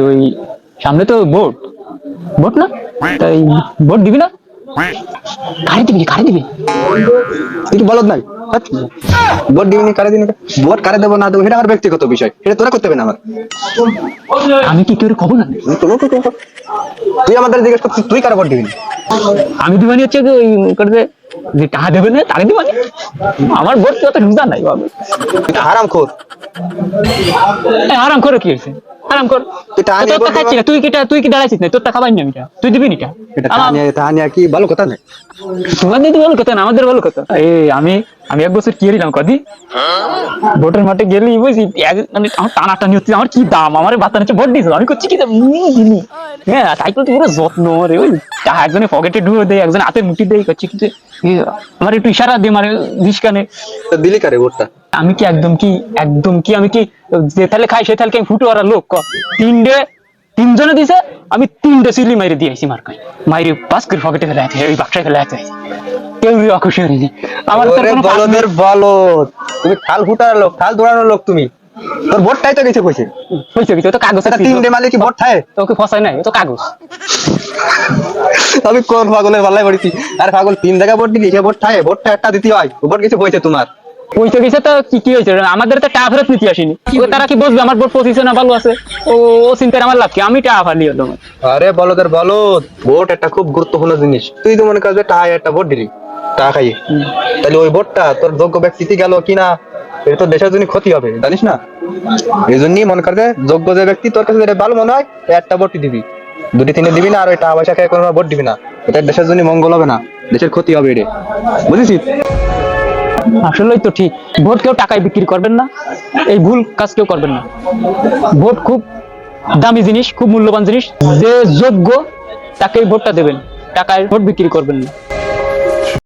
ওই সামনে তো ভোট, ভোট না, তাই ভোট দিবি না? কারে দিবি, কারে দিবি? তুই কি বলদ নাই? হাট। ভোট দিবি না, কারে দিবি না? ভোট কারে দেবো না দেবো এটা আমার ব্যক্তিগত বিষয়, এটা তোরা করতে হবে না আমার। আমি কি কেউ খবর না? তুই আমাদের জিজ্ঞেস করছিস তুই কারে ভোট দিবি না? আমি দিবানি হচ্ছে যে ওই করবে যে টাকা দেবে না তারে দিবানি। আমার ভোট কি অত সুবিধা নাই বাবা। তুই হারাম খোর। আরাম করে কি হয়েছে? আরাম কর। তুই টাকা নিয়ে তোর টাকা খাচ্ছি না, তুই কি দাঁড়াইছিস না? তোর টাকা পাইনি আমি, তুই দিবি নিটা? এটা টানিয়া কি ভালো কথা নাই? তোমাদের তো ভালো কথা না, আমাদের ভালো কথা। আমি আমি এক বছর কি হইলাম কদি ভোটের মাঠে গেলি বুঝি মানে আমার টানাটানি হচ্ছে, আমার কি দাম, আমার বাচ্চা নিচ্ছে ভোট দিয়েছিল, আমি করছি কি দিনি। হ্যাঁ তাই তো পুরো যত্ন রে, ওই একজনে পকেটে ঢুকে দেয়, একজন হাতে মুঠি দেয়, করছি কিন্তু আমার একটু ইশারা দিয়ে মানে দিস কানে। তো দিলি কারে ভোটটা? আমি কি একদম কি আমি কি যে থালে খাই সে থালকে ফুটো আর লোক তিনজনে দিছে, আমি 3টে সিলি মাইরে দিয়েছি মার্কাই মাইরে পাস করে পকেটে ফেলে আছে, ওই বাক্সায় ফেলে আছে, কেউ অখুশি হয়নি। আমার তো কোনো বলদের বলদ, তুমি খাল ফুটার লোক, খাল দৌড়ানোর লোক তুমি। তোর ভোটটাই তো গেছে কইছে। হয়েছে কিছু তো কাগজ আছে, 3টে মালে কি ভোট থাকে? তোকে ফসায় নাই, ও তো কাগজ। আমি কোন পাগলের পাল্লায় পড়েছি? আরে পাগল 3 জায়গা ভোট দিবি, সে ভোট থাকে, ভোটটা একটা দিতে হয়, ভোট কিছু কইছে তোমার। পয়সা গেছে তো কি হয়েছে, আমাদের তো টাকা ফেরত নিতে আসেনি, তারা কি বুঝবে আমার ভোট পজিশন ভালো আছে? ও চিন্তার আমার লাভ কি, আমি টাকা ফালি হলো। আরে বলদের বলদ, ভোট একটা খুব গুরুত্বপূর্ণ জিনিস। তুই তো মনে কর যে টাকা একটা ভোট দিলি, টাকা খাইয়ে, তাহলে ওই ভোটটা তোর যোগ্য ব্যক্তিতে গেল কিনা এটা তো দেশের জন্য ক্ষতি হবে, জানিস না? এই জন্যই মনে কর যে যোগ্য যে ব্যক্তি তোর কাছে যেটা ভালো মনে হয় একটা ভোটই দিবি, 2-3 দিবি না, আর ওই টাকা পয়সা খেয়ে কোনো ভোট দিবি না। এটা দেশের জন্য মঙ্গল হবে না, দেশের ক্ষতি হবে এটা, বুঝেছিস? আসলেই তো ঠিক, ভোট কেউ টাকায় বিক্রি করবেন না, এই ভুল কাজ কেউ করবেন না। ভোট খুব দামি জিনিস, খুব মূল্যবান জিনিস, যে যোগ্য তাকেই ভোটটা দেবেন, টাকায় ভোট বিক্রি করবেন না।